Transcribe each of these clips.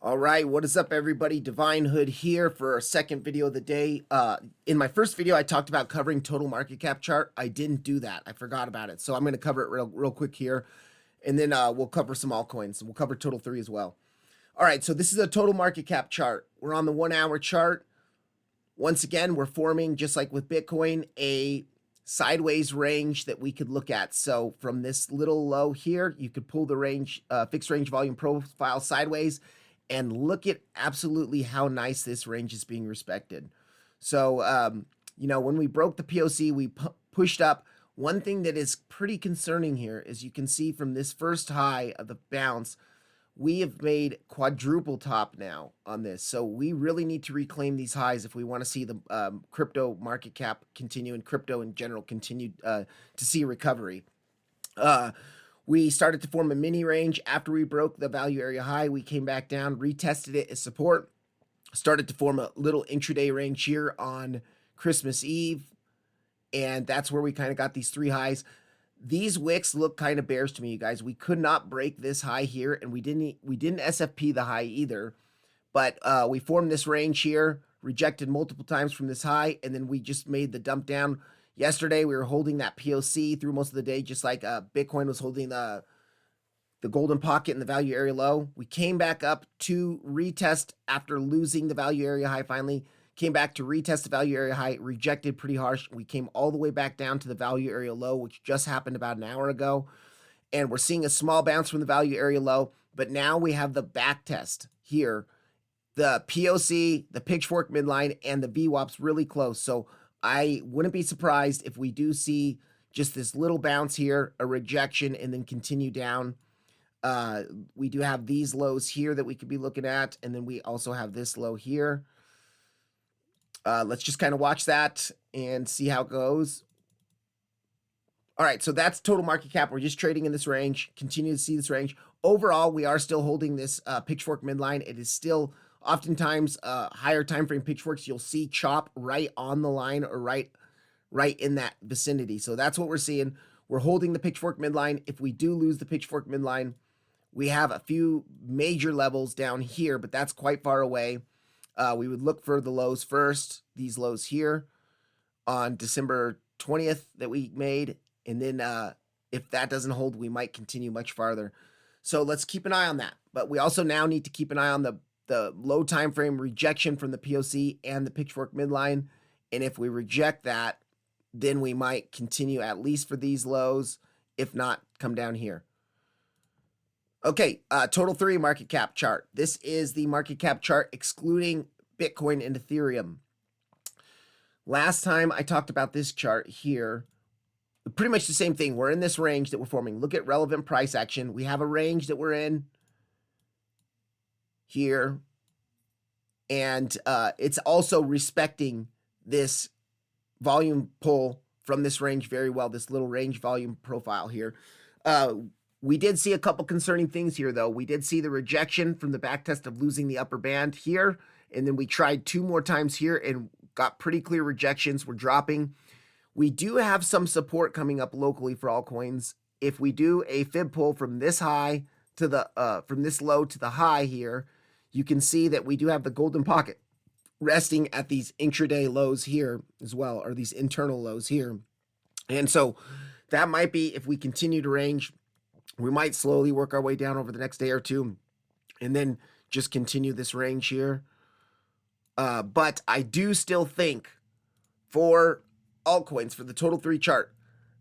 All right, what is up, everybody? Divine Hood here for our second video of the day. In my first video, I talked about covering total market cap chart. I didn't do that. I forgot about it. So I'm going to cover it real quick here. And then we'll cover some altcoins. We'll cover total 3 as well. All right, so this is a total market cap chart. We're on the 1 hour chart. Once again, we're forming, just like with Bitcoin, a sideways range that we could look at. So from this little low here, you could pull the range, fixed range volume profile sideways, and look at absolutely how nice this range is being respected. So, when we broke the POC, we pushed up. One thing that is pretty concerning here is you can see from this first high of the bounce, we have made quadruple top now on this. So we really need to reclaim these highs if we want to see the crypto market cap continue and crypto in general continue to see recovery. We started to form a mini range after we broke the value area high. We came back down, retested it as support, started to form a little intraday range here on Christmas Eve. And that's where we kind of got these 3 highs. These wicks look kind of bearish to me, you guys. We could not break this high here, and we didn't SFP the high either. But we formed this range here, rejected multiple times from this high, and then we just made the dump down. Yesterday, we were holding that POC through most of the day, just like Bitcoin was holding the golden pocket and the value area low. We came back up to retest after losing the value area high finally. Came back to retest the value area high, rejected pretty harsh. We came all the way back down to the value area low, which just happened about an hour ago. And we're seeing a small bounce from the value area low, but now we have the back test here. The POC, the pitchfork midline, and the VWAP's really close. So I wouldn't be surprised if we do see just this little bounce here, a rejection, and then continue down. We do have these lows here that we could be looking at, and then we also have this low here. Let's just kind of watch that and see how it goes. All right, so that's total market cap. We're just trading in this range, continue to see this range. Overall, we are still holding this pitchfork midline. It is still oftentimes higher time frame pitchforks. You'll see chop right on the line or right in that vicinity. So that's what we're seeing. We're holding the pitchfork midline. If we do lose the pitchfork midline, we have a few major levels down here, but that's quite far away. We would look for the lows first, these lows here on December 20th that we made. And then if that doesn't hold, we might continue much farther. So let's keep an eye on that. But we also now need to keep an eye on the low time frame rejection from the POC and the pitchfork midline. And if we reject that, then we might continue at least for these lows, if not come down here. Okay, total 3 market cap chart. This is the market cap chart excluding Bitcoin and Ethereum. Last time I talked about this chart here, pretty much the same thing. We're in this range that we're forming. Look at relevant price action. We have a range that we're in here, and it's also respecting this volume pull from this range very well, this little range volume profile here. We did see a couple concerning things here, though. We did see the rejection from the backtest of losing the upper band here, and then we tried 2 more times here and got pretty clear rejections. We're dropping. We do have some support coming up locally for altcoins. If we do a fib pull from this high to the from this low to the high here, you can see that we do have the golden pocket resting at these intraday lows here as well, or these internal lows here. And so that might be, if we continue to range, we might slowly work our way down over the next day or two and then just continue this range here. But I do still think for altcoins, for the total 3 chart,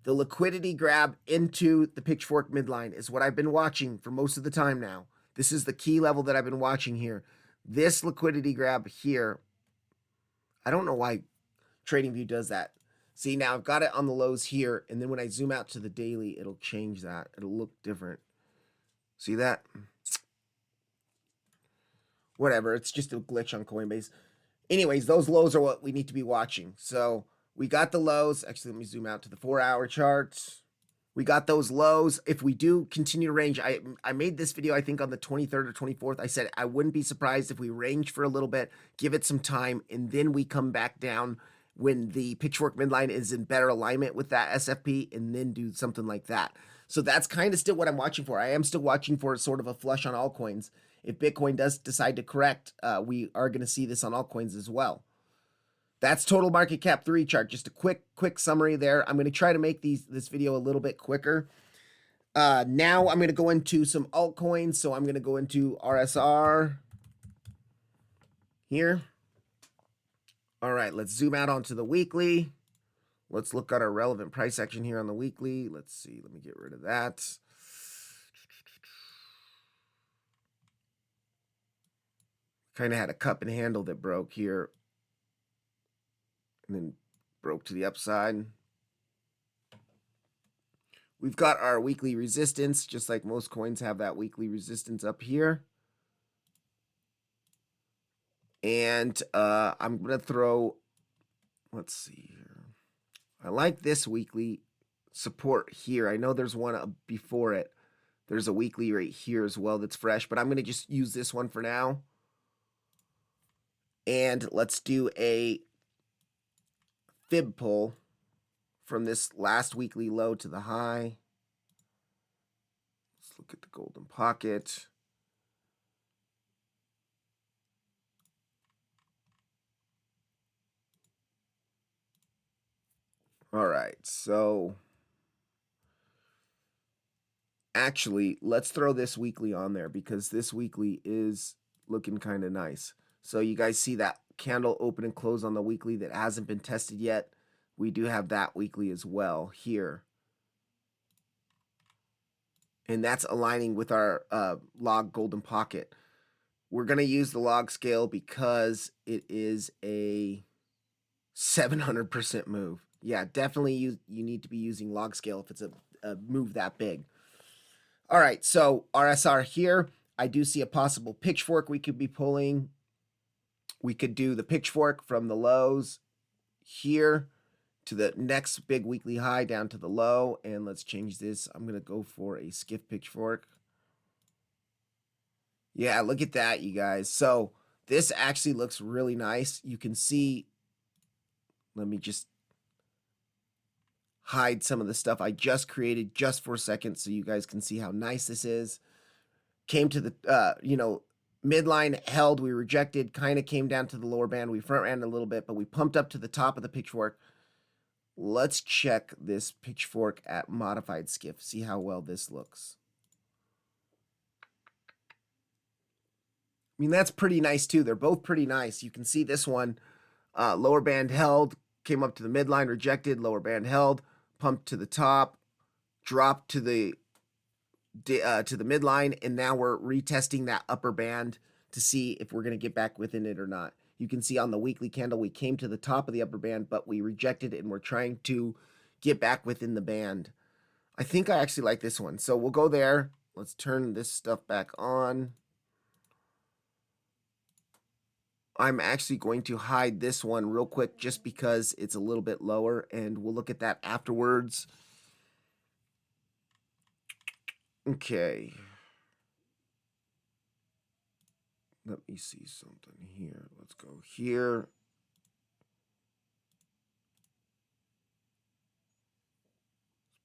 the liquidity grab into the pitchfork midline is what I've been watching for most of the time now. This is the key level that I've been watching here. This liquidity grab here, I don't know why TradingView does that. See, now I've got it on the lows here, and then when I zoom out to the daily, it'll change that. It'll look different. See that? Whatever, it's just a glitch on Coinbase. Anyways, those lows are what we need to be watching. So we got the lows. Actually, let me zoom out to the 4-hour charts. We got those lows. If we do continue to range, I made this video, I think, on the 23rd or 24th. I said I wouldn't be surprised if we range for a little bit, give it some time, and then we come back down when the pitchfork midline is in better alignment with that SFP, and then do something like that. So that's kind of still what I'm watching for. I am still watching for sort of a flush on altcoins. If Bitcoin does decide to correct, we are going to see this on altcoins as well. That's total market cap 3 chart. Just a quick summary there. I'm going to try to make this video a little bit quicker. Now I'm going to go into some altcoins. So I'm going to go into RSR here. All right, let's zoom out onto the weekly. Let's look at our relevant price action here on the weekly. Let's see. Let me get rid of that. Kind of had a cup and handle that broke here and then broke to the upside. We've got our weekly resistance, just like most coins have that weekly resistance up here. And I'm going to throw, let's see here. I like this weekly support here. I know there's one before it. There's a weekly right here as well that's fresh, but I'm going to just use this one for now. And let's do a fib pull from this last weekly low to the high. Let's look at the golden pocket. All right, so actually, let's throw this weekly on there because this weekly is looking kind of nice. So you guys see that candle open and close on the weekly that hasn't been tested yet. We do have that weekly as well here. And that's aligning with our log golden pocket. We're going to use the log scale because it is a 700% move. Yeah, definitely you need to be using log scale if it's a move that big. All right, so RSR here. I do see a possible pitchfork we could be pulling. We could do the pitchfork from the lows here to the next big weekly high down to the low. And let's change this. I'm going to go for a skiff pitchfork. Yeah, look at that, you guys. So this actually looks really nice. You can see, let me just hide some of the stuff I just created just for a second so you guys can see how nice this is. Came to the, midline held, we rejected, kind of came down to the lower band. We front ran a little bit, but we pumped up to the top of the pitchfork. Let's check this pitchfork at modified skiff, see how well this looks. I mean, that's pretty nice too. They're both pretty nice. You can see this one, lower band held, came up to the midline, rejected, lower band held, pumped to the top, dropped to the midline, and now we're retesting that upper band to see if we're going to get back within it or not. You can see on the weekly candle, we came to the top of the upper band, but we rejected it, and we're trying to get back within the band. I think I actually like this one. So we'll go there. Let's turn this stuff back on. I'm actually going to hide this one real quick just because it's a little bit lower, and we'll look at that afterwards. Okay. Let me see something here. Let's go here.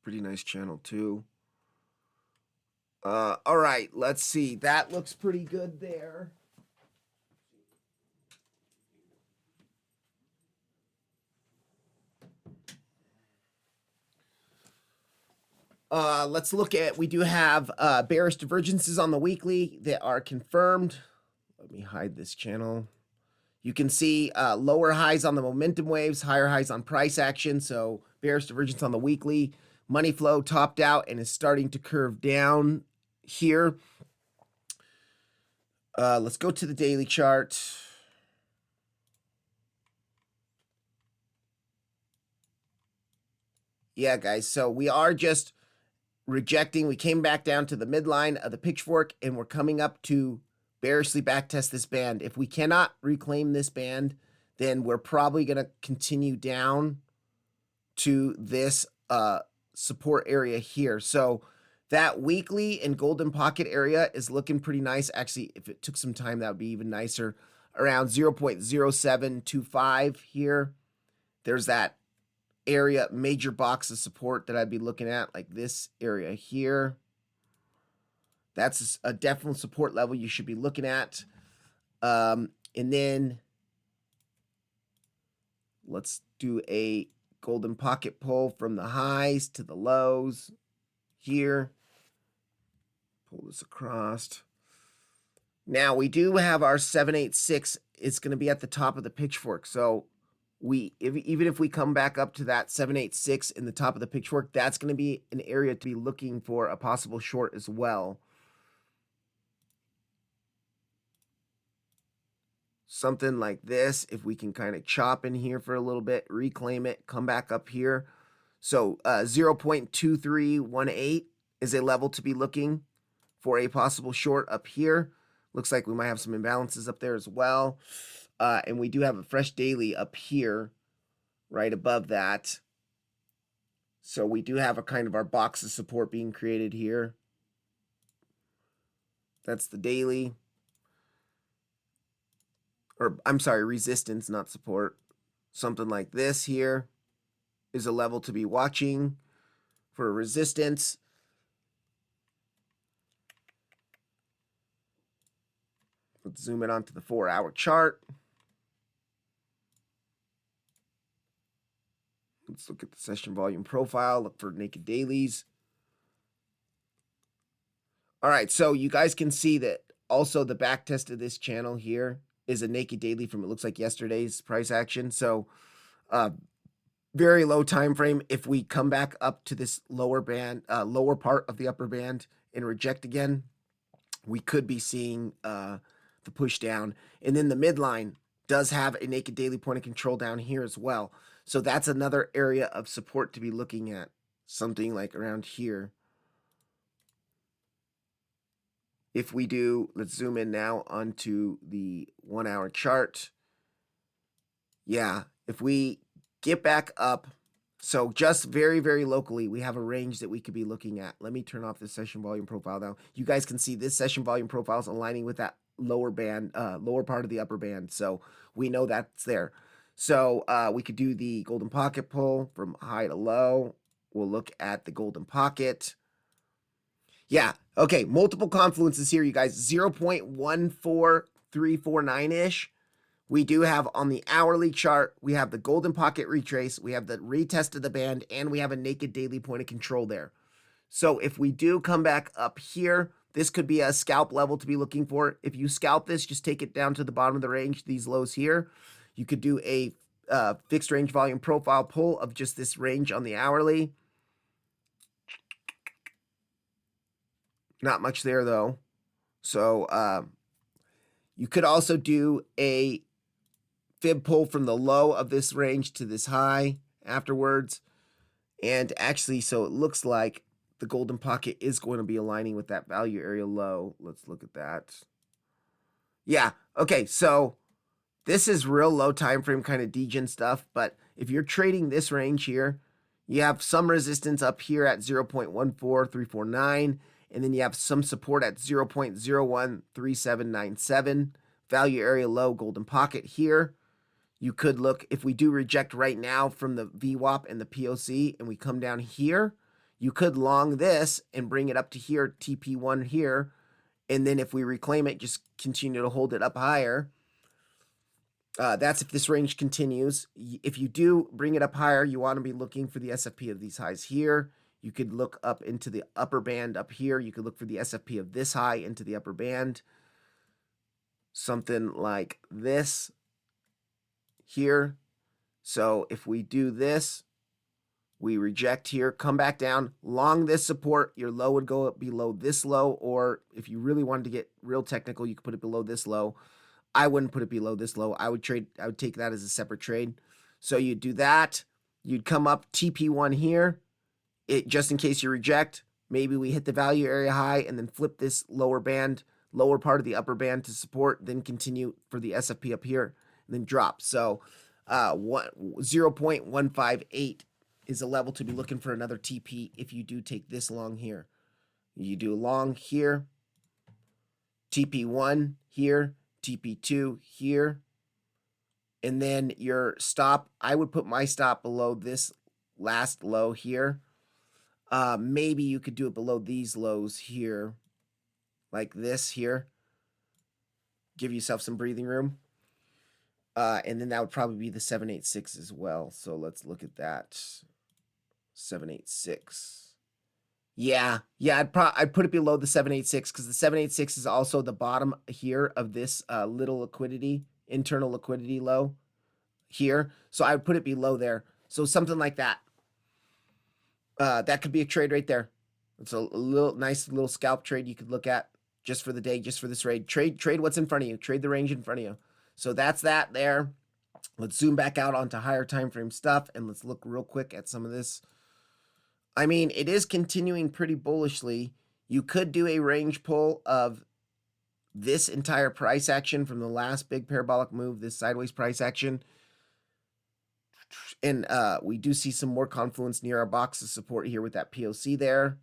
Pretty nice channel too. All right, let's see. That looks pretty good there. Let's look at, we do have bearish divergences on the weekly that are confirmed. Let me hide this channel. You can see lower highs on the momentum waves, higher highs on price action. So bearish divergence on the weekly. Money flow topped out and is starting to curve down here. Let's go to the daily chart. Yeah, guys, so we are just rejecting. We came back down to the midline of the pitchfork, and we're coming up to bearishly backtest this band. If we cannot reclaim this band, then we're probably going to continue down to this support area here. So that weekly and golden pocket area is looking pretty nice. Actually, if it took some time, that would be even nicer. Around 0.0725 here. There's that area, major box of support that I'd be looking at, like this area here. That's a definite support level you should be looking at. And then let's do a golden pocket pull from the highs to the lows here. Pull this across. Now we do have our 786. It's going to be at the top of the pitchfork. So even if we come back up to that 786 in the top of the pitchfork, that's going to be an area to be looking for a possible short as well. Something like this, if we can kind of chop in here for a little bit, reclaim it, come back up here. So 0.2318 is a level to be looking for a possible short up here. Looks like we might have some imbalances up there as well. And we do have a fresh daily up here, right above that. So we do have a kind of our box of support being created here. That's the daily. Or I'm sorry, resistance, not support. Something like this here is a level to be watching for resistance. Let's zoom in onto the 4-hour chart. Let's look at the session volume profile, look for naked dailies. All right, so you guys can see that also the back test of this channel here is a naked daily from, it looks like, yesterday's price action. So very low time frame. If we come back up to this lower band, lower part of the upper band and reject again, we could be seeing the push down. And then the midline does have a naked daily point of control down here as well. So that's another area of support to be looking at, something like around here. If we do, let's zoom in now onto the 1-hour chart. Yeah, if we get back up, so just very, very locally, we have a range that we could be looking at. Let me turn off the session volume profile now. You guys can see this session volume profile is aligning with that lower band, lower part of the upper band. So we know that's there. So we could do the golden pocket pull from high to low. We'll look at the golden pocket. Yeah, okay, multiple confluences here, you guys. 0.14349-ish. We do have on the hourly chart, we have the golden pocket retrace, we have the retest of the band, and we have a naked daily point of control there. So if we do come back up here, this could be a scalp level to be looking for. If you scalp this, just take it down to the bottom of the range, these lows here. You could do a fixed range volume profile pull of just this range on the hourly. Not much there though. So you could also do a fib pull from the low of this range to this high afterwards. And actually, so it looks like the golden pocket is going to be aligning with that value area low. Let's look at that. Yeah, okay, so this is real low time frame kind of degen stuff, but if you're trading this range here, you have some resistance up here at 0.14349, and then you have some support at 0.013797. Value area low, golden pocket here. You could look, if we do reject right now from the VWAP and the POC, and we come down here, you could long this and bring it up to here, TP1 here, and then if we reclaim it, just continue to hold it up higher. That's if this range continues. If you do bring it up higher, you want to be looking for the SFP of these highs here. You could look up into the upper band up here. You could look for the SFP of this high into the upper band. Something like this here. So if we do this, we reject here, come back down, long this support, your low would go up below this low, or if you really wanted to get real technical, you could put it below this low. I wouldn't put it below this low. I would take that as a separate trade. So you'd do that. You'd come up TP1 here. It just in case you reject, maybe we hit the value area high and then flip this lower band, lower part of the upper band to support, then continue for the SFP up here, and then drop. So 0.158 is a level to be looking for another TP if you do take this long here. You do long here, TP1 here, TP2 here, and then your stop, I would put my stop below this last low here. Maybe you could do it below these lows here, like this here. Give yourself some breathing room. And then that would probably be the 786 as well. So let's look at that. 786. Yeah, I'd put it below the 786 because the 786 is also the bottom here of this little liquidity, internal liquidity low here. So I would put it below there. So something like that. That could be a trade right there. It's a little nice little scalp trade you could look at just for the day, just for this raid. Trade what's in front of you. Trade the range in front of you. So that's that there. Let's zoom back out onto higher time frame stuff and let's look real quick at some of this. I mean, it is continuing pretty bullishly. You could do a range pull of this entire price action from the last big parabolic move, this sideways price action. And we do see some more confluence near our box of support here with that POC there.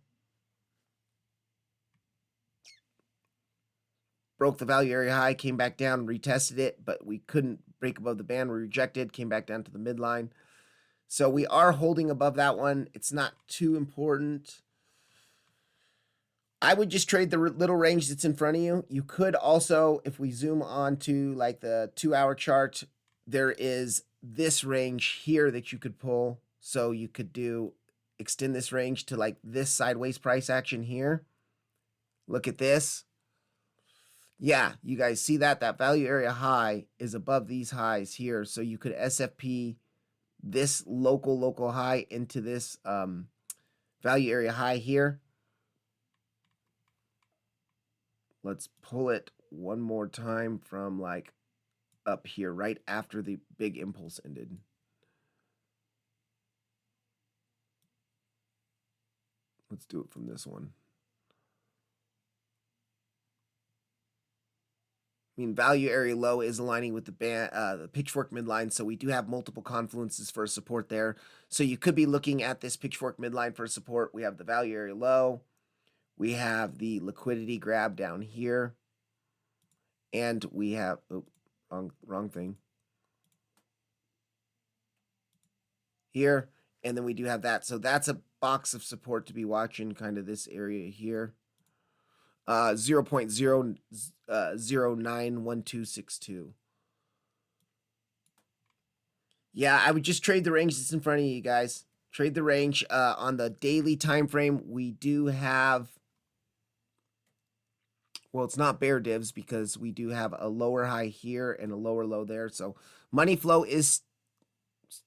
Broke the value area high, came back down, retested it, but we couldn't break above the band. We rejected, came back down to the midline. So we are holding above that one. It's not too important. I would just trade the little range that's in front of you. You could also, if we zoom on to like the 2-hour chart, there is this range here that you could pull. So you could extend this range to like this sideways price action here. Look at this. Yeah, you guys see that? That value area high is above these highs here. So you could SFP this local high into this value area high here. Let's pull it one more time from like up here right after the big impulse ended. Let's do it from this one. I mean, value area low is aligning with the pitchfork midline, so we do have multiple confluences for support there. So you could be looking at this pitchfork midline for support. We have the value area low. We have the liquidity grab down here. And we have, wrong thing. Here, and then we do have that. So that's a box of support to be watching, kind of this area here. 0.0091262. Yeah, I would just trade the range that's in front of you guys. Trade the range. On the daily time frame, we do have, well, it's not bear divs because we do have a lower high here and a lower low there. So money flow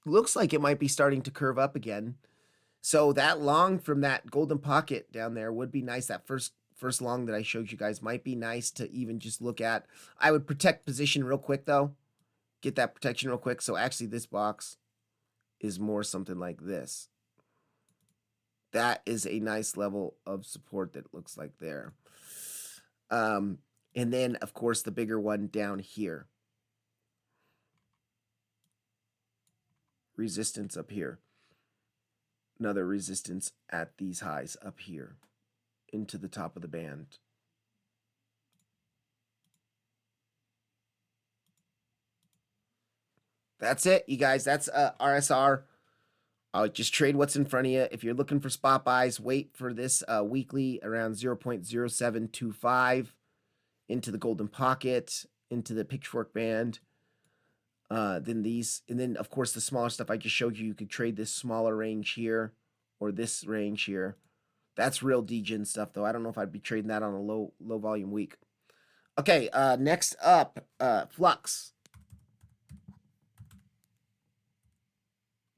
looks like it might be starting to curve up again. So that long from that golden pocket down there would be nice. That first long that I showed you guys might be nice to even just look at. I would protect position real quick though. Get that protection real quick. So actually this box is more something like this. That is a nice level of support that looks like there. And then of course the bigger one down here. Resistance up here. Another resistance at these highs up here into the top of the band. That's it, you guys. That's RSR. Just trade what's in front of you. If you're looking for spot buys, wait for this weekly around 0.0725 into the golden pocket, into the pitchfork band. Then of course the smaller stuff I just showed you. You could trade this smaller range here or this range here. That's real degen stuff though. I don't know if I'd be trading that on a low volume week. Okay, next up, Flux.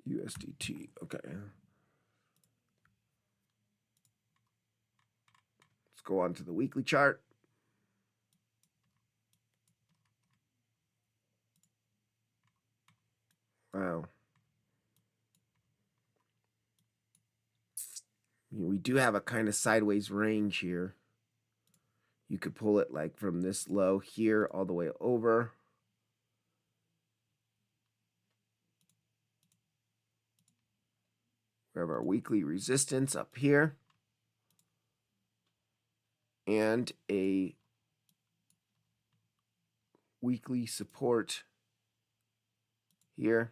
USDT. Okay. Let's go on to the weekly chart. Wow. We do have a kind of sideways range here. You could pull it like from this low here all the way over. We have our weekly resistance up here. And a weekly support here.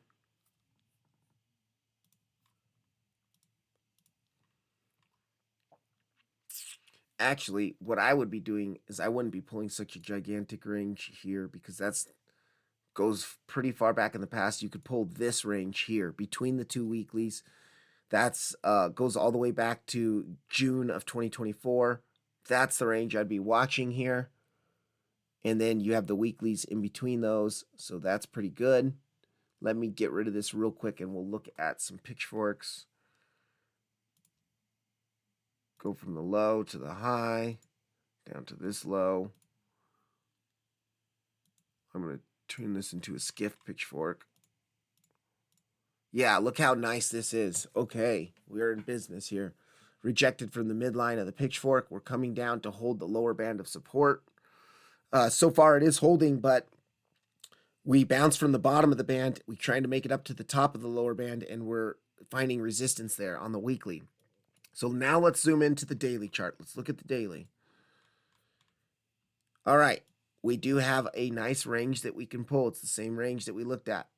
Actually, what I would be doing is I wouldn't be pulling such a gigantic range here because that's goes pretty far back in the past. You could pull this range here between the two weeklies. That's goes all the way back to June of 2024. That's the range I'd be watching here. And then you have the weeklies in between those. So that's pretty good. Let me get rid of this real quick and we'll look at some pitchforks. Go from the low to the high, down to this low. I'm going to turn this into a skiff pitchfork. Yeah, look how nice this is. Okay, we're in business here. Rejected from the midline of the pitchfork. We're coming down to hold the lower band of support. So far it is holding, but we bounce from the bottom of the band. We're trying to make it up to the top of the lower band, and we're finding resistance there on the weekly. So now let's zoom into the daily chart. Let's look at the daily. All right, we do have a nice range that we can pull. It's the same range that we looked at.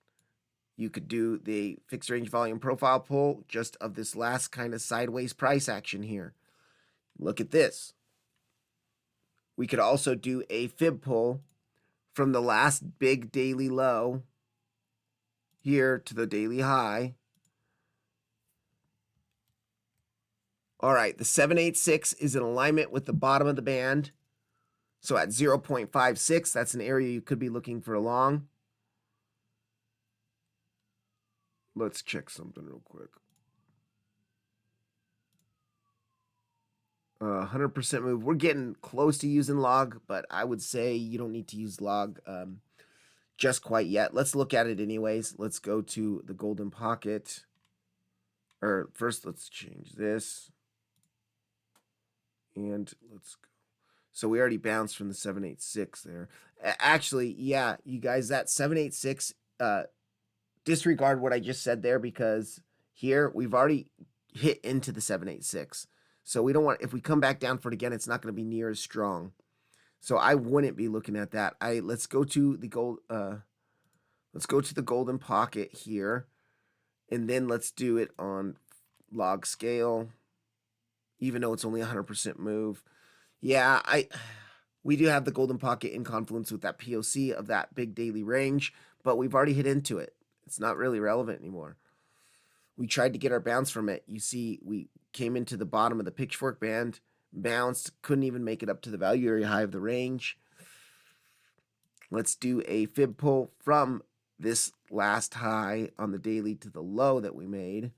You could do the fixed range volume profile pull just of this last kind of sideways price action here. Look at this. We could also do a fib pull from the last big daily low here to the daily high. All right, the 786 is in alignment with the bottom of the band. So at 0.56, that's an area you could be looking for a long. Let's check something real quick. 100% move. We're getting close to using log, but I would say you don't need to use log just quite yet. Let's look at it anyways. Let's go to the golden pocket. Or first, let's change this. And let's go. So we already bounced from the 786 there. Actually, yeah, you guys, that 786, disregard what I just said there because here we've already hit into the 786. So we don't want, if we come back down for it again, it's not going to be near as strong. So I wouldn't be looking at that. Let's go to the gold. Let's go to the golden pocket here, and then let's do it on log scale. Even though it's only 100% move, yeah, we do have the golden pocket in confluence with that POC of that big daily range, but we've already hit into it. It's not really relevant anymore. We tried to get our bounce from it. You see, we came into the bottom of the pitchfork band, bounced, couldn't even make it up to the value area high of the range. Let's do a fib pull from this last high on the daily to the low that we made.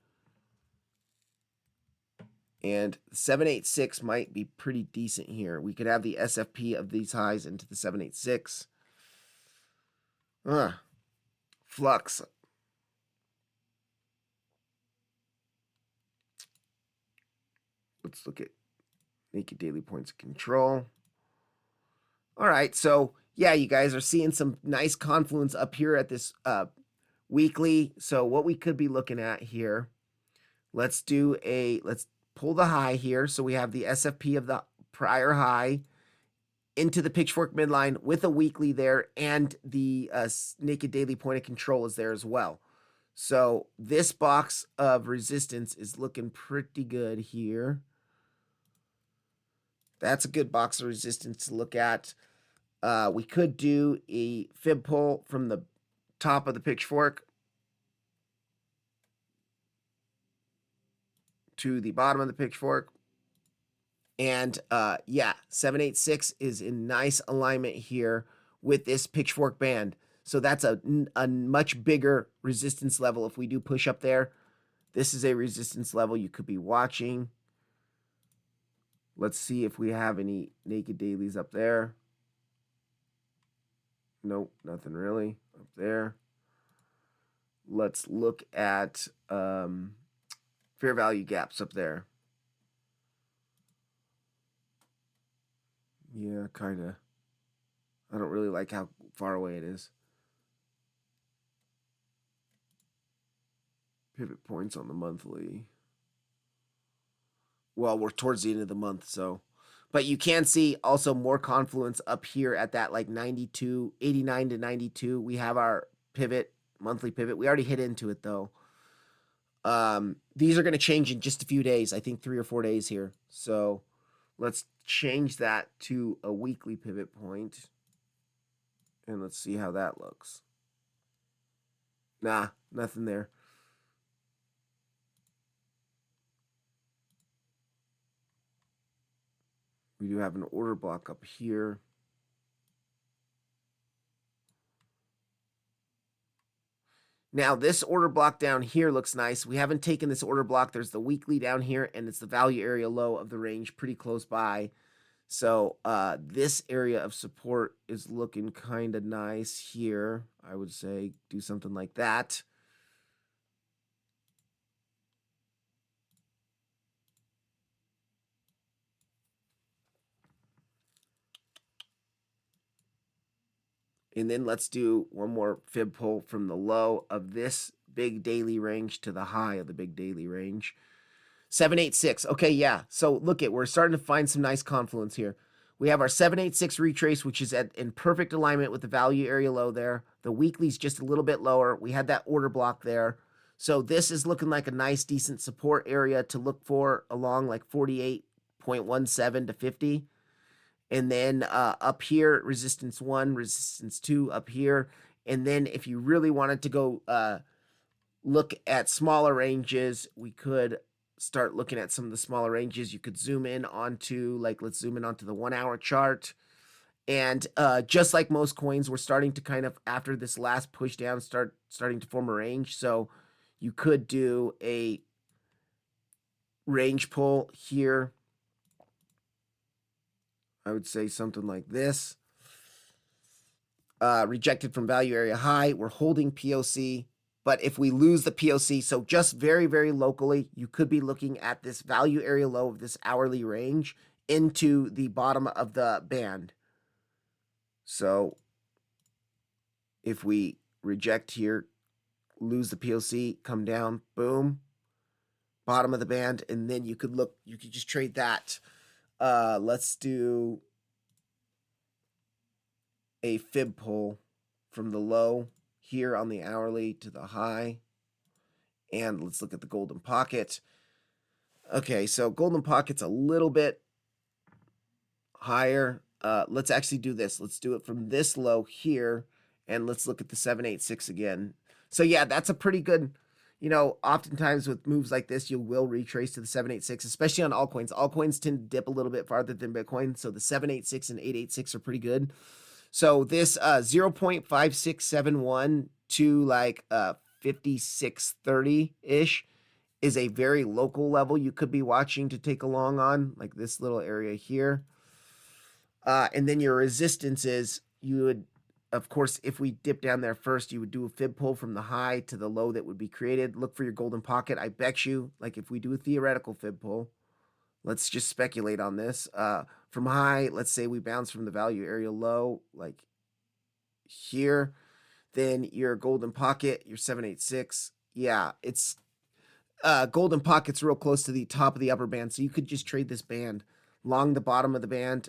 And 786 might be pretty decent here. We could have the SFP of these highs into the 786. Flux. Let's look at naked daily points of control. All right, so yeah, you guys are seeing some nice confluence up here at this weekly. So what we could be looking at here, let's pull the high here. So we have the SFP of the prior high into the pitchfork midline with a weekly there, and the naked daily point of control is there as well. So this box of resistance is looking pretty good here. That's a good box of resistance to look at. We could do a fib pull from the top of the pitchfork to the bottom of the pitchfork. And yeah, 786 is in nice alignment here with this pitchfork band. So that's a much bigger resistance level if we do push up there. This is a resistance level you could be watching. Let's see if we have any naked dailies up there. Nope, nothing really up there. Let's look at fair value gaps up there. Yeah, kind of. I don't really like how far away it is. Pivot points on the monthly. Well, we're towards the end of the month, so. But you can see also more confluence up here at that like 92, 89 to 92. We have our pivot, monthly pivot. We already hit into it though. These are going to change in just a few days. I think 3 or 4 days here. So let's change that to a weekly pivot point. And let's see how that looks. Nah, nothing there. We do have an order block up here. Now, this order block down here looks nice. We haven't taken this order block. There's the weekly down here, and it's the value area low of the range pretty close by. So this area of support is looking kind of nice here. I would say do something like that. And then let's do one more fib pull from the low of this big daily range to the high of the big daily range. 786. Okay, yeah. So look we're starting to find some nice confluence here. We have our 786 retrace, which is in perfect alignment with the value area low there. The weekly's just a little bit lower. We had that order block there. So this is looking like a nice, decent support area to look for along like 48.17 to 50. And then up here, resistance 1, resistance 2 up here. And then if you really wanted to go look at smaller ranges, we could start looking at some of the smaller ranges. You could zoom in onto, like, let's zoom in onto the 1 hour chart. And just like most coins, we're starting to kind of, after this last push down, starting to form a range. So you could do a range pull here. I would say something like this. Rejected from value area high. We're holding POC. But if we lose the POC, so just very, very locally, you could be looking at this value area low of this hourly range into the bottom of the band. So if we reject here, lose the POC, come down, boom, bottom of the band, and then you could just trade that. Let's do a fib pull from the low here on the hourly to the high. And let's look at the golden pocket. Okay, so golden pocket's a little bit higher. Let's actually do this. Let's do it from this low here, and let's look at the 786 again. So yeah, that's a pretty good, oftentimes with moves like this, you will retrace to the 786, especially on altcoins. Altcoins tend to dip a little bit farther than Bitcoin, so the 786 and 886 are pretty good. So this 0.5671 to like 5630-ish is a very local level you could be watching to take along on, like this little area here. And then your resistances, you would, of course, if we dip down there first, you would do a fib pull from the high to the low that would be created. Look for your golden pocket. I bet you, like if we do a theoretical fib pull, let's just speculate on this. From high, let's say we bounce from the value area low, like here, then your golden pocket, your 786. Yeah, it's golden pocket's real close to the top of the upper band, so you could just trade this band long the bottom of the band,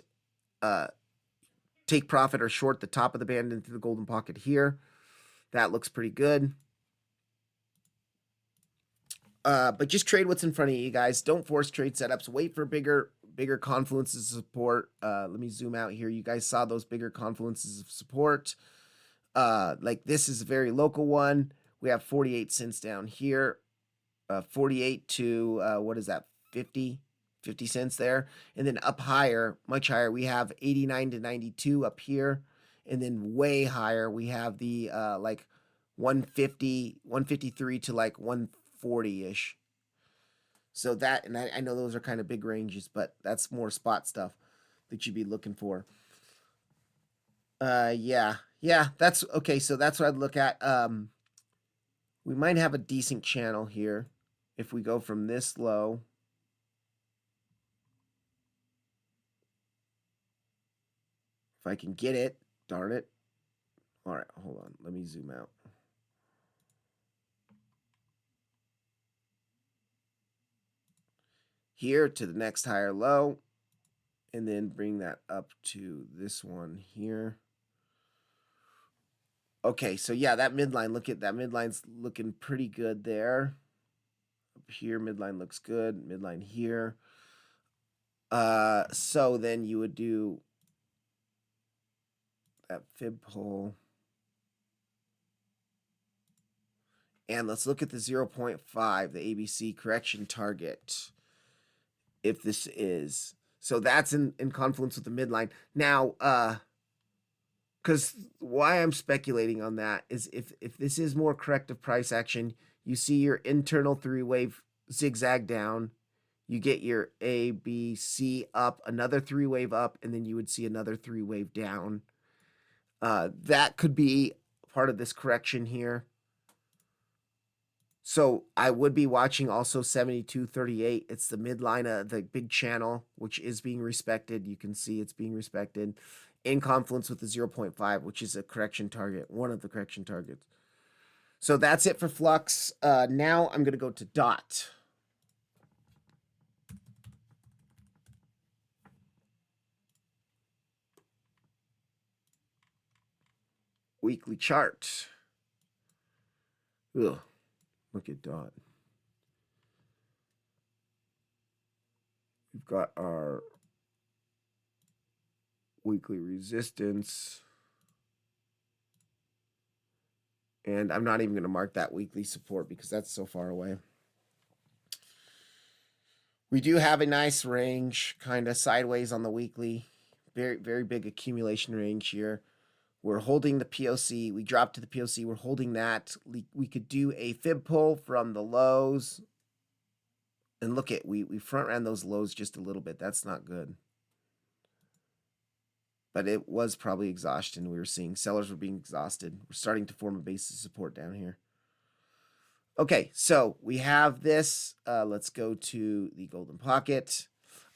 take profit or short the top of the band into the golden pocket here. That looks pretty good. But just trade what's in front of you guys. Don't force trade setups. Wait for bigger confluences of support. Let me zoom out here. You guys saw those bigger confluences of support. Like this is a very local one. We have 48 cents down here. 48 to what is that? 50 cents there. And then up higher, much higher, we have 89 to 92 up here. And then way higher, we have the like 153 to like 140-ish. So that, and I know those are kind of big ranges, but that's more spot stuff that you'd be looking for. Yeah, that's okay. So that's what I'd look at. We might have a decent channel here if we go from this low. If I can get it, darn it. All right, hold on. Let me zoom out. Here to the next higher low, and then bring that up to this one here. Okay, so yeah, that midline, look at that midline's looking pretty good there. Up here, midline looks good. Midline here. So then you would do that fib pull. And let's look at the 0.5, the ABC correction target. If this is. So that's in confluence with the midline. Now, because why I'm speculating on that is if this is more corrective price action, you see your internal three-wave zigzag down, you get your A, B, C up, another three-wave up, and then you would see another three-wave down. That could be part of this correction here. So I would be watching also 7238. It's the midline of the big channel, which is being respected. You can see it's being respected in confluence with the 0.5, which is a correction target, one of the correction targets. So that's it for Flux. Now I'm going to go to DOT. Weekly chart. Ugh, look at DOT. We've got our weekly resistance. And I'm not even going to mark that weekly support because that's so far away. We do have a nice range, kind of sideways on the weekly. Very, very big accumulation range here. We're holding the POC. We dropped to the POC. We're holding that. We could do a fib pull from the lows. And look at, we front ran those lows just a little bit. That's not good. But it was probably exhaustion. We were seeing sellers were being exhausted. We're starting to form a base of support down here. Okay, so we have this. Let's go to the golden pocket.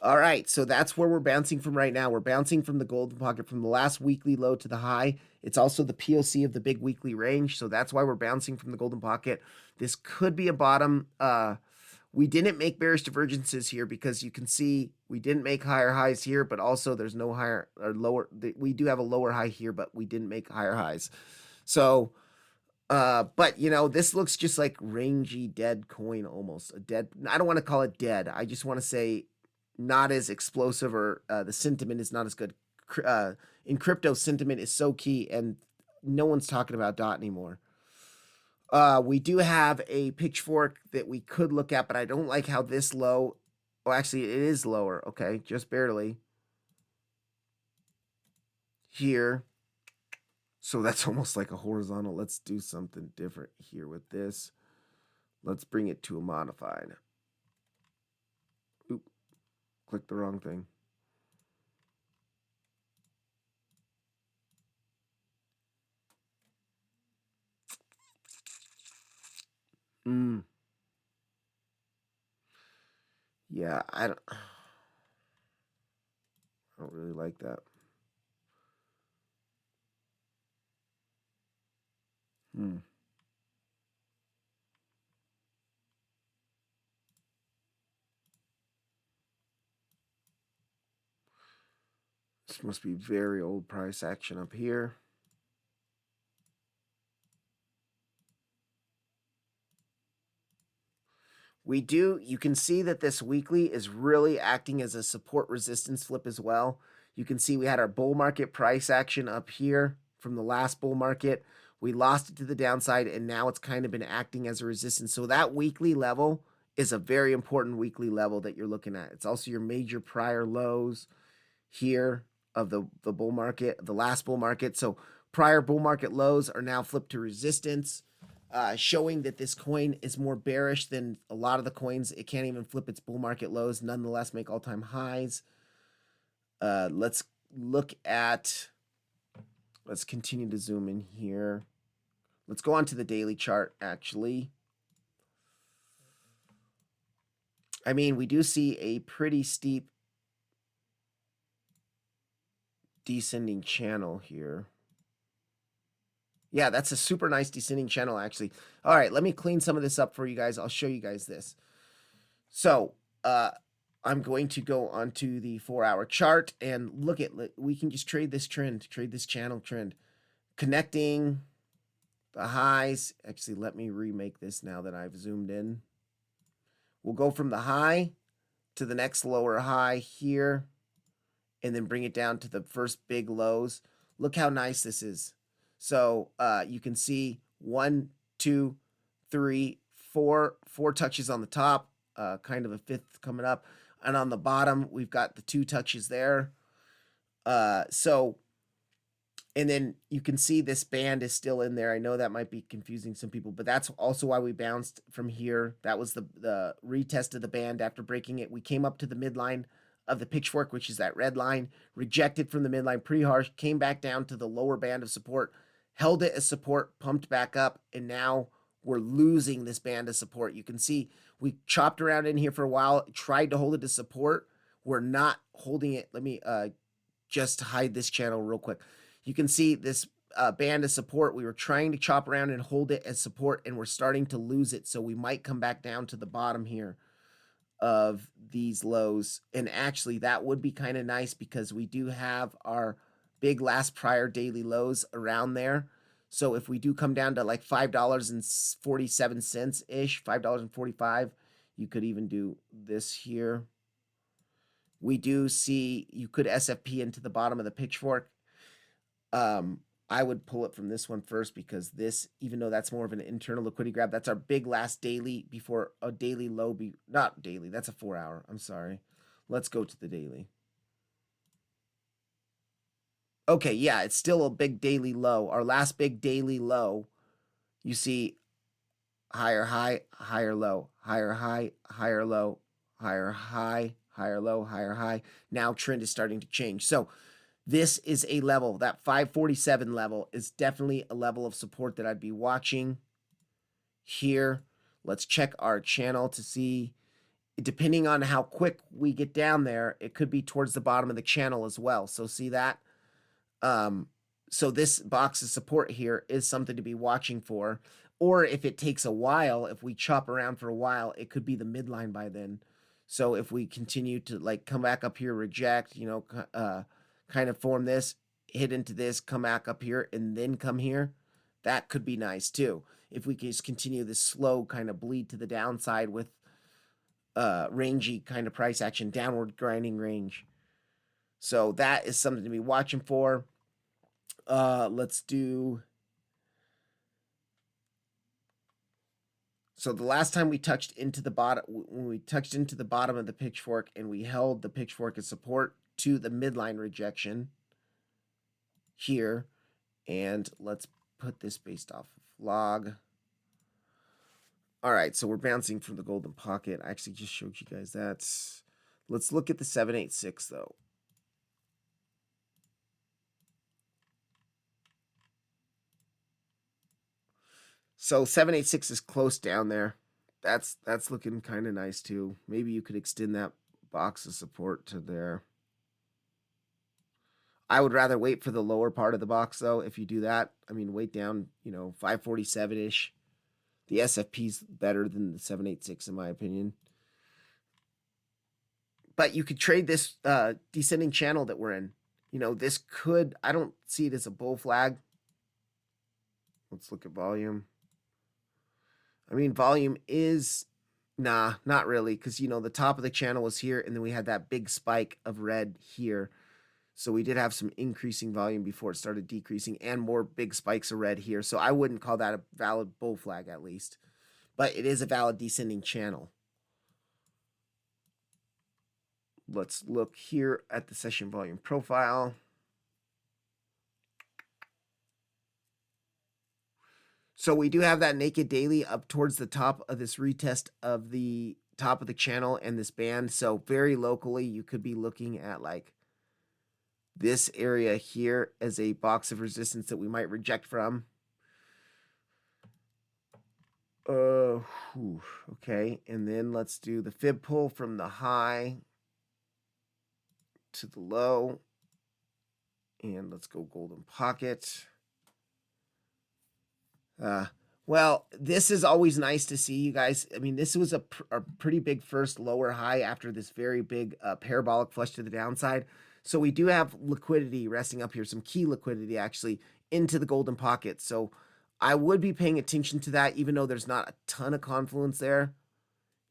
All right, so that's where we're bouncing from right now. We're bouncing from the golden pocket from the last weekly low to the high. It's also the POC of the big weekly range, so that's why we're bouncing from the golden pocket. This could be a bottom. We didn't make bearish divergences here because you can see we didn't make higher highs here, but also there's no higher or lower. We do have a lower high here, but we didn't make higher highs. So, but you know, this looks just like rangy dead coin almost. A dead, I don't want to call it dead. I just want to say not as explosive, or the sentiment is not as good. In crypto, sentiment is so key, and no one's talking about DOT anymore. We do have a pitchfork that we could look at, but I don't like how this low. Oh, actually, it is lower. Okay, just barely. Here. So that's almost like a horizontal. Let's do something different here with this. Let's bring it to a modified. Oop, click the wrong thing. Yeah, I don't really like that. This must be very old price action up here. You can see that this weekly is really acting as a support resistance flip as well. You can see we had our bull market price action up here from the last bull market. We lost it to the downside, and now it's kind of been acting as a resistance. So that weekly level is a very important weekly level that you're looking at. It's also your major prior lows here of the bull market, the last bull market. So prior bull market lows are now flipped to resistance. Showing that this coin is more bearish than a lot of the coins. It can't even flip its bull market lows, nonetheless make all-time highs. Let's continue to zoom in here. Let's go on to the daily chart, actually. I mean, we do see a pretty steep descending channel here. Yeah, that's a super nice descending channel, actually. All right, let me clean some of this up for you guys. I'll show you guys this. So, I'm going to go onto the 4-hour chart and look at, we can just trade this trend, trade this channel trend. Connecting the highs. Actually, let me remake this now that I've zoomed in. We'll go from the high to the next lower high here, and then bring it down to the first big lows. Look how nice this is. So you can see 1, 2, 3, 4, 4 touches on the top, kind of a fifth coming up. And on the bottom, we've got the 2 touches there. And then you can see this band is still in there. I know that might be confusing some people, but that's also why we bounced from here. That was the retest of the band after breaking it. We came up to the midline of the pitchfork, which is that red line, rejected from the midline pretty harsh, came back down to the lower band of support, held it as support, pumped back up, and now we're losing this band of support. You can see we chopped around in here for a while, tried to hold it as support. We're not holding it. Let me just hide this channel real quick. You can see this band of support. We were trying to chop around and hold it as support, and we're starting to lose it. So we might come back down to the bottom here of these lows. And actually, that would be kind of nice because we do have our big last prior daily lows around there. So if we do come down to like $5.47-ish, $5.45, you could even do this here. We do see you could SFP into the bottom of the pitchfork. I would pull it from this one first because this, even though that's more of an internal liquidity grab, that's our big last daily before a daily low not daily, that's a 4 hour. I'm sorry. Let's go to the daily. Okay, yeah, it's still a big daily low. Our last big daily low, you see higher high, higher low, higher high, higher low, higher high, higher low, higher high. Now trend is starting to change. So this is a level, that 547 level is definitely a level of support that I'd be watching here. Let's check our channel to see, depending on how quick we get down there, it could be towards the bottom of the channel as well. So see that? So this box of support here is something to be watching for. Or if it takes a while, if we chop around for a while, it could be the midline by then. So if we continue to like come back up here, reject, you know, kind of form this, hit into this, come back up here, and then come here, that could be nice too. If we can just continue this slow kind of bleed to the downside with rangy kind of price action, downward grinding range. So that is something to be watching for. Let's do. So the last time we touched into the bottom, when we touched into the bottom of the pitchfork and we held the pitchfork as support to the midline rejection here. And let's put this based off of log. All right, so we're bouncing from the golden pocket. I actually just showed you guys that. Let's look at the 786 though. So 786 is close down there. That's looking kind of nice too. Maybe you could extend that box of support to there. I would rather wait for the lower part of the box though. If you do that, I mean, wait down, you know, 547-ish. The SFP's better than the 786 in my opinion. But you could trade this descending channel that we're in. You know, this could, I don't see it as a bull flag. Let's look at volume. I mean, volume is, nah, not really, because, you know, the top of the channel was here, and then we had that big spike of red here. So we did have some increasing volume before it started decreasing, and more big spikes of red here. So I wouldn't call that a valid bull flag, at least. But it is a valid descending channel. Let's look here at the session volume profile. So we do have that naked daily up towards the top of this retest of the top of the channel and this band. So very locally, you could be looking at like this area here as a box of resistance that we might reject from. Okay, and then let's do the fib pull from the high to the low. And let's go golden pocket. Well, this is always nice to see, you guys. I mean, this was a pretty big first lower high after this very big parabolic flush to the downside. So we do have liquidity resting up here, some key liquidity actually into the golden pocket. So I would be paying attention to that, even though there's not a ton of confluence there.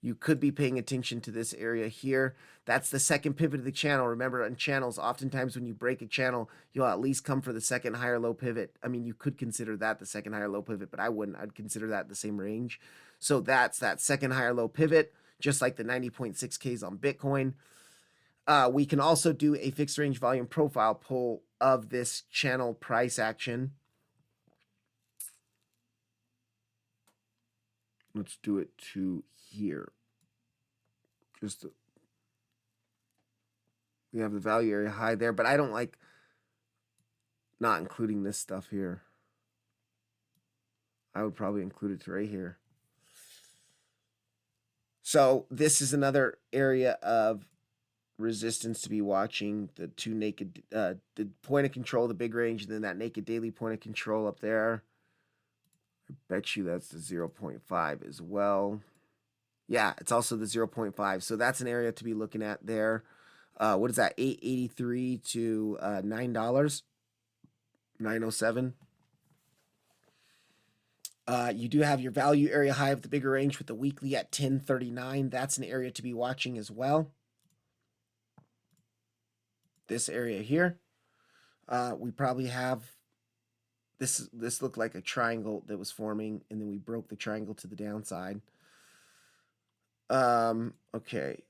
You could be paying attention to this area here. That's the second pivot of the channel. Remember, on channels, oftentimes when you break a channel, you'll at least come for the second higher low pivot. I mean, you could consider that the second higher low pivot, but I wouldn't. I'd consider that the same range. So that's that second higher low pivot, just like the 90.6Ks on Bitcoin. We can also do a fixed range volume profile pull of this channel price action. Let's do it to here. We have the value area high there, but I don't like not including this stuff here. I would probably include it right here. So this is another area of resistance to be watching. The two naked, the point of control, the big range, and then that naked daily point of control up there. I bet you that's the 0.5 as well. Yeah, it's also the 0.5. So that's an area to be looking at there. What is that? $8.83 to $9. 907. You do have your value area high of the bigger range with the weekly at 1039. That's an area to be watching as well. This area here. We probably have this looked like a triangle that was forming, and then we broke the triangle to the downside. Okay.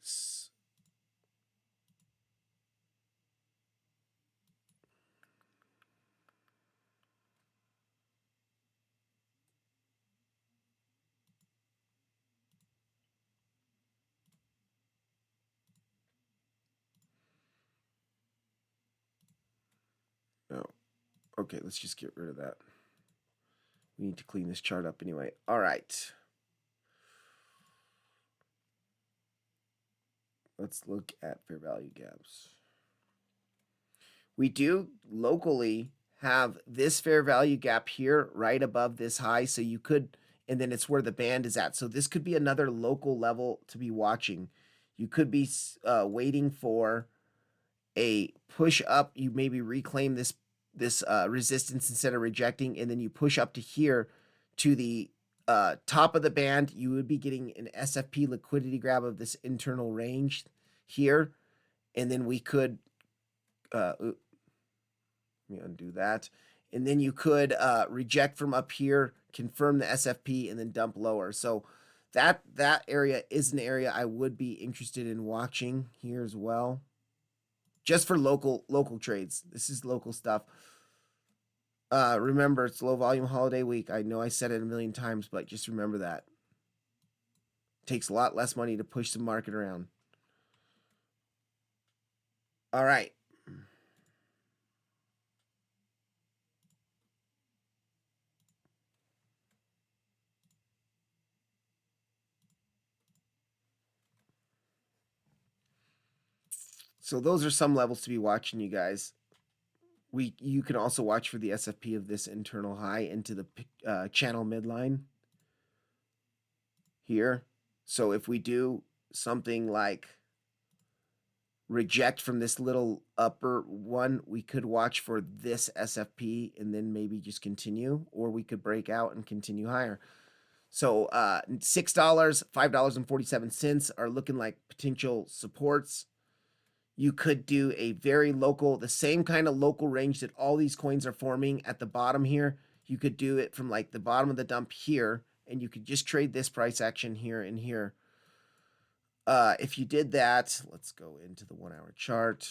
No. Okay, let's just get rid of that. We need to clean this chart up anyway. All right. Let's look at fair value gaps. We do locally have this fair value gap here right above this high. So you could, and then it's where the band is at. So this could be another local level to be watching. You could be waiting for a push up. You maybe reclaim this resistance instead of rejecting, and then you push up to here to the top of the band. You would be getting an SFP liquidity grab of this internal range here, and then we could let me undo that, and then you could reject from up here, confirm the SFP, and then dump lower. So that area is an area I would be interested in watching here as well, just for local trades. This is local stuff. Remember, it's low volume holiday week. I know I said it a million times, but just remember that. It takes a lot less money to push the market around. All right. So those are some levels to be watching, you guys. You can also watch for the SFP of this internal high into the channel midline here. So if we do something like reject from this little upper one, we could watch for this SFP and then maybe just continue, or we could break out and continue higher. So $6, $5.47 are looking like potential supports. You could do a very local, the same kind of local range that all these coins are forming at the bottom here. You could do it from like the bottom of the dump here, and you could just trade this price action here and here. If you did that, let's go into the 1 hour chart.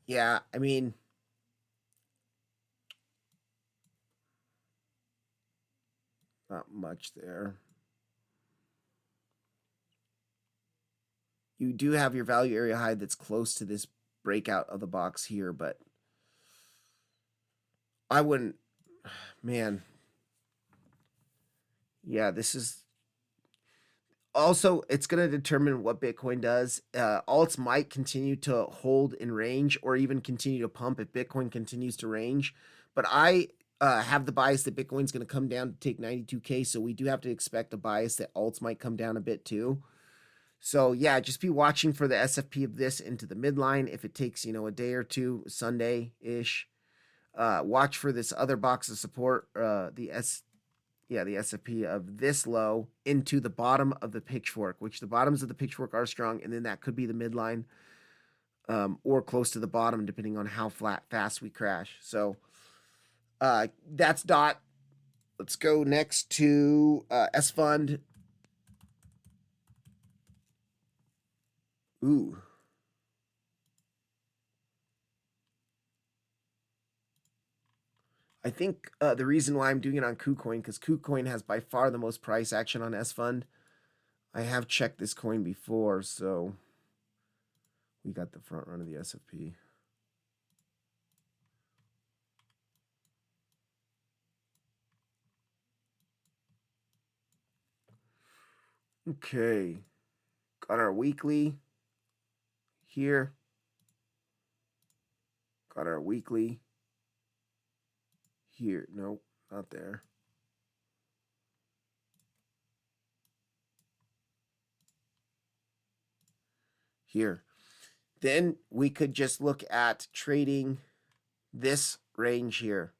Yeah, I mean, not much there. You do have your value area high that's close to this breakout of the box here, but I wouldn't, man. Yeah, this is also, it's going to determine what Bitcoin does. Alts might continue to hold in range or even continue to pump if Bitcoin continues to range. But I have the bias that Bitcoin's going to come down to take 92K. So we do have to expect a bias that alts might come down a bit too. So yeah, just be watching for the SFP of this into the midline. If it takes, a day or two, Sunday-ish, watch for this other box of support, the yeah, the SFP of this low into the bottom of the pitchfork, which the bottoms of the pitchfork are strong, and then that could be the midline or close to the bottom, depending on how fast we crash. So that's DOT. Let's go next to Sfund. Ooh. I think the reason why I'm doing it on KuCoin, because KuCoin has by far the most price action on Sfund. I have checked this coin before, so we got the front run of the SFP. Okay. Got our weekly here. Got our weekly here. Nope, not there. Here. Then we could just look at trading this range here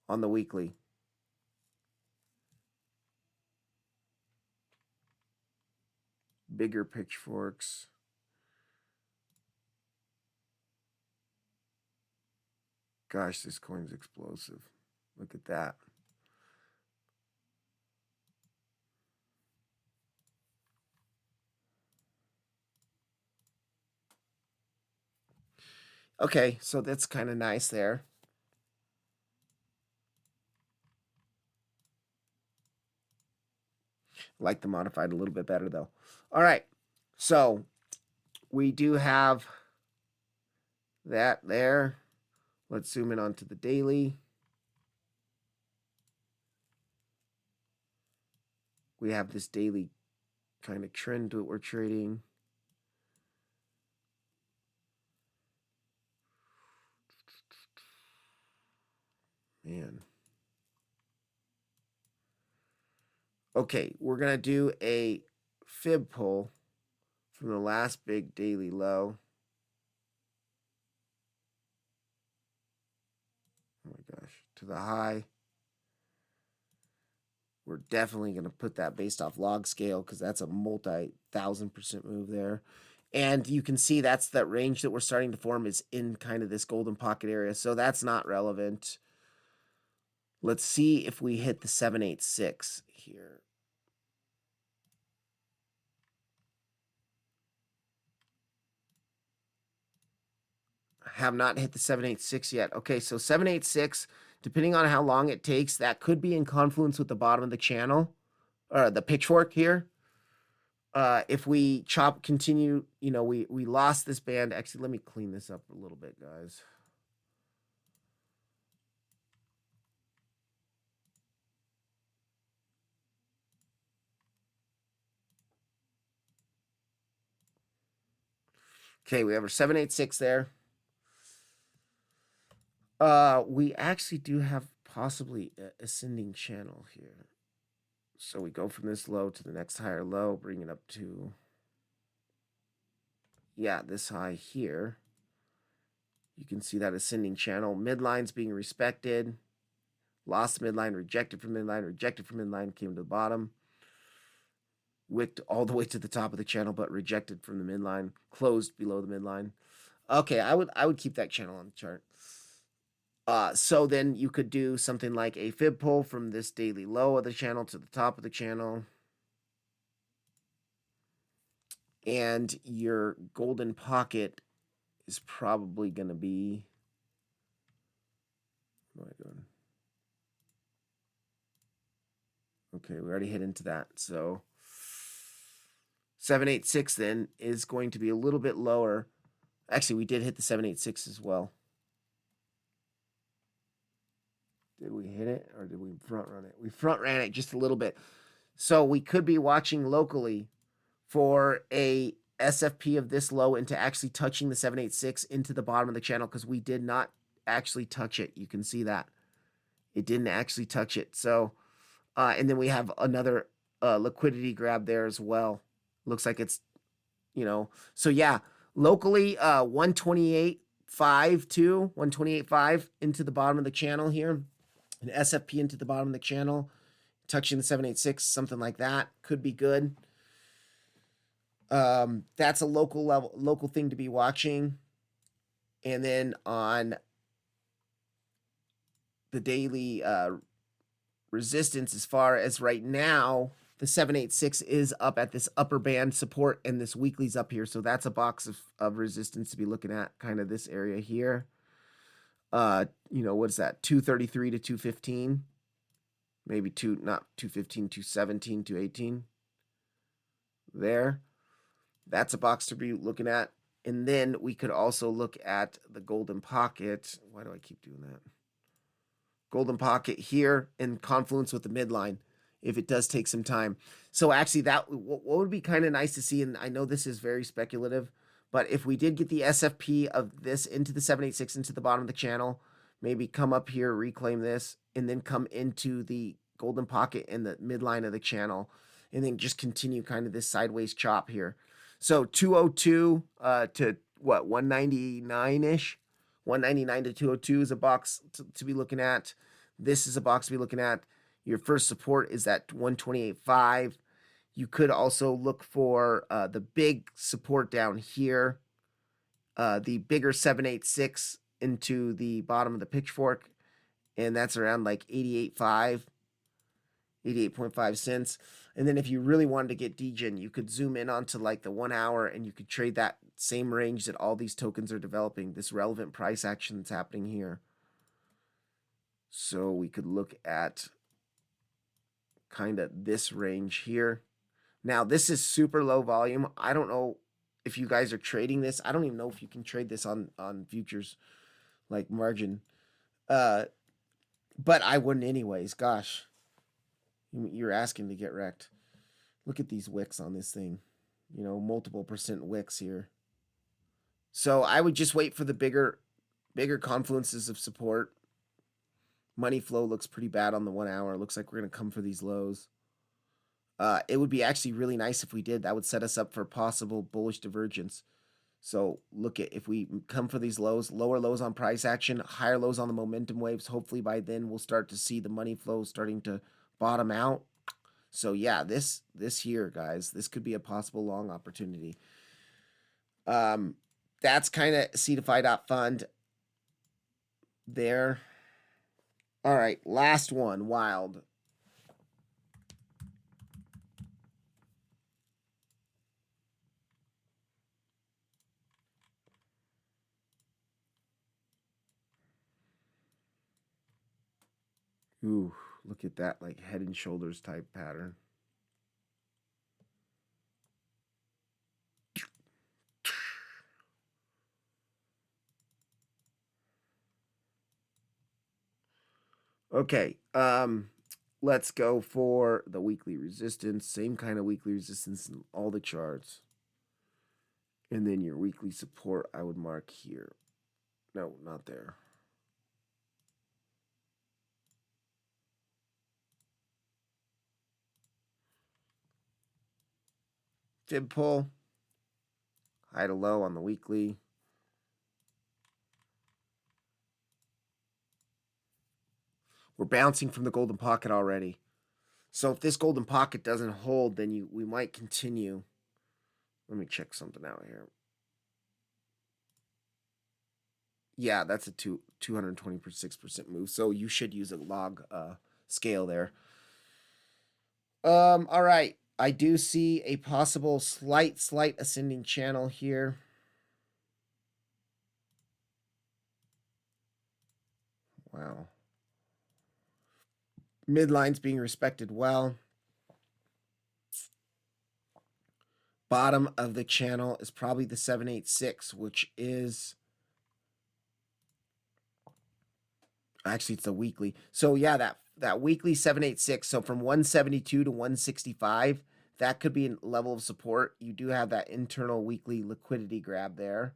on the weekly. Bigger pitchforks. Gosh, this coin's explosive. Look at that. Okay, so that's kind of nice there. Like the modified a little bit better though. All right, so we do have that there. Let's zoom in onto the daily. We have this daily kind of trend that we're trading. Man. Okay, we're going to do a fib pull from the last big daily low. Oh my gosh, to the high. We're definitely going to put that based off log scale because that's a multi-1000% move there. And you can see that's that range that we're starting to form is in kind of this golden pocket area. So that's not relevant. Let's see if we hit the 786 here. Have not hit the 786 yet. Okay, so 786, depending on how long it takes, that could be in confluence with the bottom of the channel, or the pitchfork here. If we continue, you know, we lost this band. Actually, let me clean this up a little bit, guys. Okay, we have our 786 there. We actually do have possibly an ascending channel here. So we go from this low to the next higher low, bring it up to, yeah, this high here. You can see that ascending channel. Midline's being respected. Lost midline, rejected from midline, came to the bottom. Wicked all the way to the top of the channel, but rejected from the midline. Closed below the midline. Okay, I would keep that channel on the chart. So then you could do something like a fib pull from this daily low of the channel to the top of the channel. And your golden pocket is probably going to be, what am I doing? Okay, we already hit into that. So 786 then is going to be a little bit lower. Actually, we did hit the 786 as well. Did we hit it or did we front run it? We front ran it just a little bit. So we could be watching locally for a SFP of this low into actually touching the 786 into the bottom of the channel because we did not actually touch it. You can see that. It didn't actually touch it. So, and then we have another liquidity grab there as well. Looks like it's, you know, so yeah, locally 128.5 to 128.5 into the bottom of the channel here. An SFP into the bottom of the channel, touching the 786, something like that could be good. That's a local thing to be watching. And then on the daily resistance, as far as right now, the 786 is up at this upper band support, and this weekly's up here. So that's a box of resistance to be looking at, kind of this area here. What's that? 233 to 215. Maybe not 215, 217, 218. There. That's a box to be looking at. And then we could also look at the golden pocket. Why do I keep doing that? Golden pocket here in confluence with the midline, if it does take some time. So actually, that what would be kind of nice to see, and I know this is very speculative, but if we did get the SFP of this into the 786 into the bottom of the channel, maybe come up here, reclaim this, and then come into the golden pocket in the midline of the channel, and then just continue kind of this sideways chop here. So 202 to what, 199-ish? 199 to 202 is a box to be looking at. This is a box to be looking at. Your first support is at 128.5. You could also look for the big support down here, the bigger 786 into the bottom of the pitchfork, and that's around like 88.5, 88.5 cents. And then if you really wanted to get degen, you could zoom in onto like the 1 hour, and you could trade that same range that all these tokens are developing, this relevant price action that's happening here. So we could look at kind of this range here. Now, this is super low volume. I don't know if you guys are trading this. I don't even know if you can trade this on futures, like margin. But I wouldn't anyways. Gosh, you're asking to get wrecked. Look at these wicks on this thing. Multiple percent wicks here. So I would just wait for the bigger confluences of support. Money flow looks pretty bad on the 1 hour. It looks like we're going to come for these lows. It would be actually really nice if we did. That would set us up for possible bullish divergence. So look at, if we come for these lows, lower lows on price action, higher lows on the momentum waves. Hopefully by then we'll start to see the money flow starting to bottom out. So yeah, this here, guys, this could be a possible long opportunity. That's kind of Seedify.fund there. All right, last one, wild. Ooh, look at that, like head and shoulders type pattern. Okay, let's go for the weekly resistance. Same kind of weekly resistance in all the charts. And then your weekly support, I would mark here. No, not there. Fib pull, high to low on the weekly. We're bouncing from the golden pocket already. So if this golden pocket doesn't hold, then we might continue. Let me check something out here. Yeah, that's a 226% move. So you should use a log scale there. All right. I do see a possible slight ascending channel here. Wow. Midline's being respected well. Bottom of the channel is probably the 786, which is actually it's the weekly. So yeah, that weekly 786. So from 172 to 165, that could be a level of support. You do have that internal weekly liquidity grab there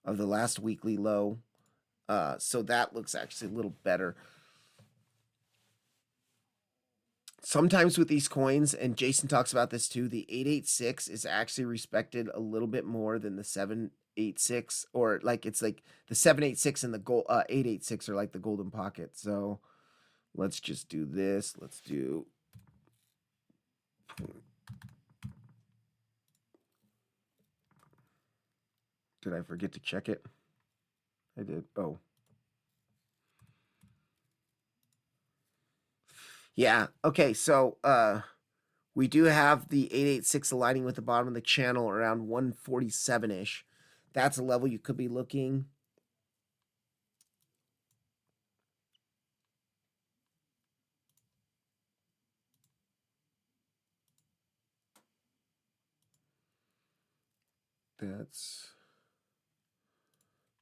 of the last weekly low. So that looks actually a little better. Sometimes with these coins, and Jason talks about this too, the 886 is actually respected a little bit more than the 786, or like it's like the 786 and the gold 886 are like the golden pocket. So let's just do this. Let's do Did I forget to check it? I did. Oh. Yeah. Okay, so we do have the 886 aligning with the bottom of the channel around 147-ish. That's a level you could be looking. That's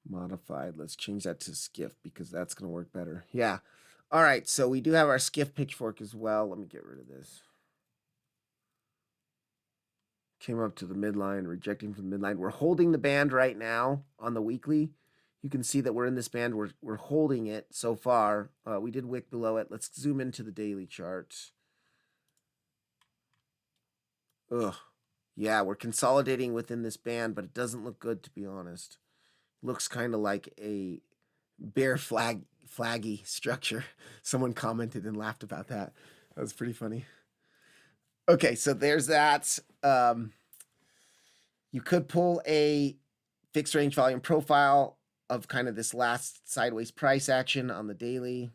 modified. Let's change that to skiff because that's going to work better. Yeah. All right, so we do have our skiff pitchfork as well. Let me get rid of this. Came up to the midline, rejecting from the midline. We're holding the band right now on the weekly. You can see that we're in this band. We're holding it so far. We did wick below it. Let's zoom into the daily chart. Ugh. Yeah, we're consolidating within this band, but it doesn't look good, to be honest. Looks kind of like a bear flaggy structure. Someone commented and laughed about that. That was pretty funny. Okay, so there's that. You could pull a fixed range volume profile of kind of this last sideways price action on the daily.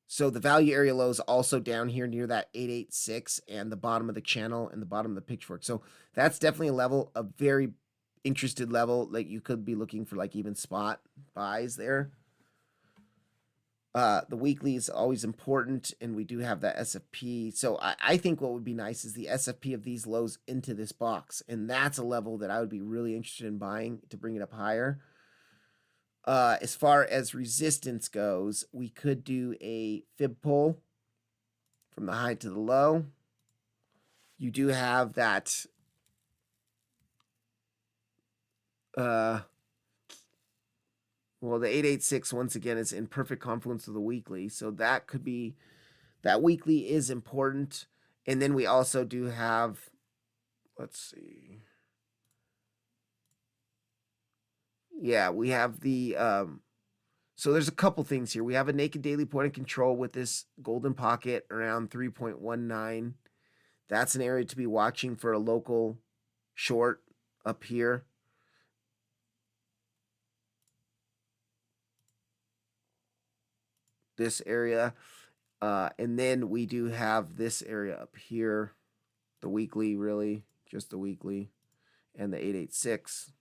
So the value area low is also down here near that 886 and the bottom of the channel and the bottom of the pitchfork. So that's definitely a level, a very interested level that you could be looking for like even spot buys there. The weekly is always important, and we do have that SFP. So I think what would be nice is the SFP of these lows into this box, and that's a level that I would be really interested in buying to bring it up higher. As far as resistance goes, we could do a fib pull from the high to the low. You do have that well, the 886 once again is in perfect confluence with the weekly, so that could be, that weekly is important. And then we also do have, let's see, yeah, we have the so there's a couple things here. We have a naked daily point of control with this golden pocket around 3.19. That's an area to be watching for a local short up here. This area. And then we do have this area up here, the weekly, really, just the weekly, and the 886.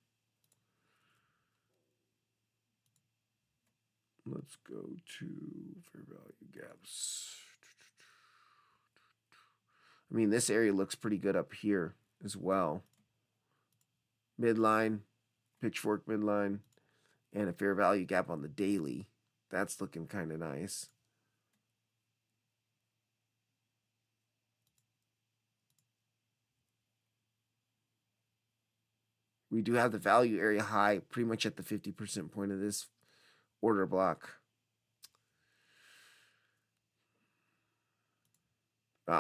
Let's go to fair value gaps. I mean, this area looks pretty good up here as well. Midline, pitchfork midline, and a fair value gap on the daily. That's looking kind of nice. We do have the value area high pretty much at the 50% point of this order block.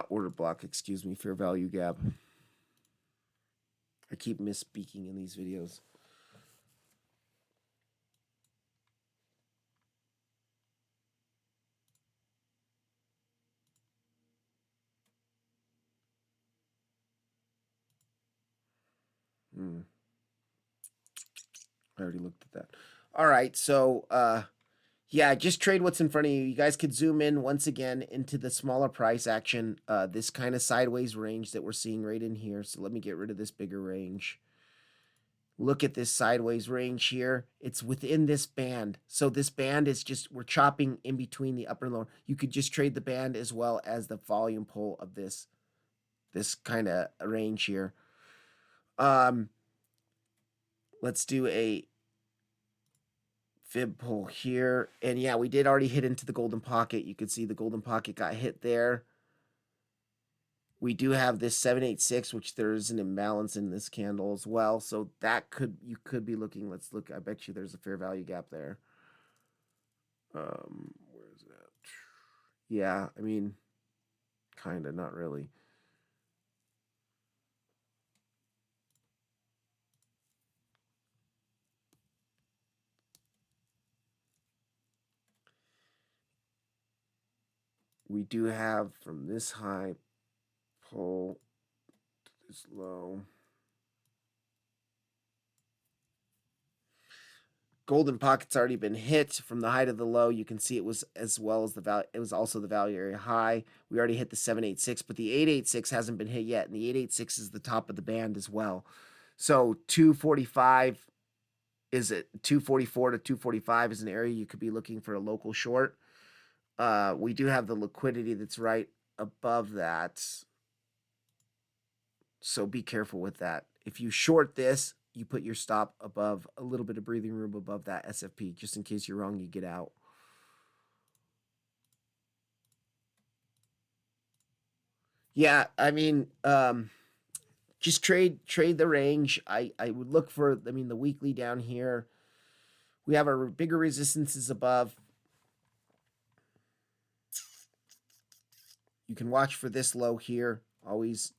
Order block, excuse me, fair value gap. I keep misspeaking in these videos. I already looked at that. All right, so yeah, just trade what's in front of you. You guys could zoom in once again into the smaller price action, this kind of sideways range that we're seeing right in here. So let me get rid of this bigger range. Look at this sideways range here. It's within this band. So this band is just, we're chopping in between the upper and lower. You could just trade the band as well as the volume pull of this kind of range here. Let's do a fib pull here. And yeah, we did already hit into the golden pocket. You could see the golden pocket got hit there. We do have this 786, which there's an imbalance in this candle as well. So that could, you could be looking, let's look, I bet you there's a fair value gap there. Where is that? Yeah, I mean, kind of, not really. we do have from this high pull to this low. Golden pocket's already been hit from the high to the low. You can see it was as well as the value. It was also the value area high. We already hit the 786, but the 886 hasn't been hit yet, and the 886 is the top of the band as well. So 245 is it 244 to 245 is an area you could be looking for a local short. We do have the liquidity that's right above that, so be careful with that. If you short this, you put your stop above a little bit of breathing room above that SFP, just in case you're wrong, you get out. Yeah, I mean, just trade the range. I would look for, I mean, the weekly down here. We have our bigger resistances above. You can watch for this low here. Always.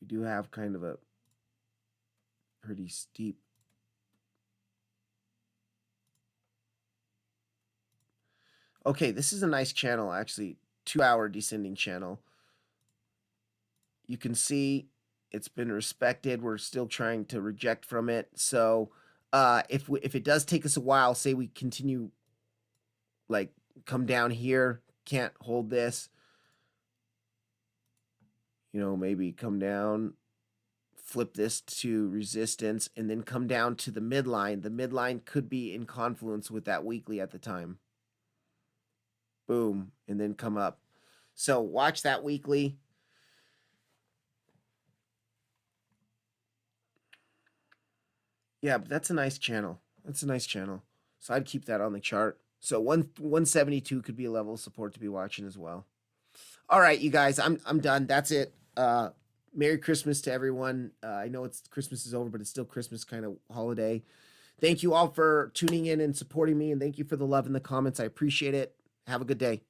We do have kind of a pretty steep. Okay, this is a nice channel, actually. 2-hour descending channel. You can see it's been respected. We're still trying to reject from it. So if it does take us a while, say we continue, like, come down here, can't hold this, you know, maybe come down, flip this to resistance, and then come down to the midline. The midline could be in confluence with that weekly at the time. Boom, and then come up. So watch that weekly. Yeah, but that's a nice channel. That's a nice channel. So I'd keep that on the chart. So 172 could be a level of support to be watching as well. All right, you guys, I'm done. That's it. Merry Christmas to everyone. I know it's Christmas is over, but it's still Christmas kind of holiday. Thank you all for tuning in and supporting me, and thank you for the love in the comments. I appreciate it. Have a good day.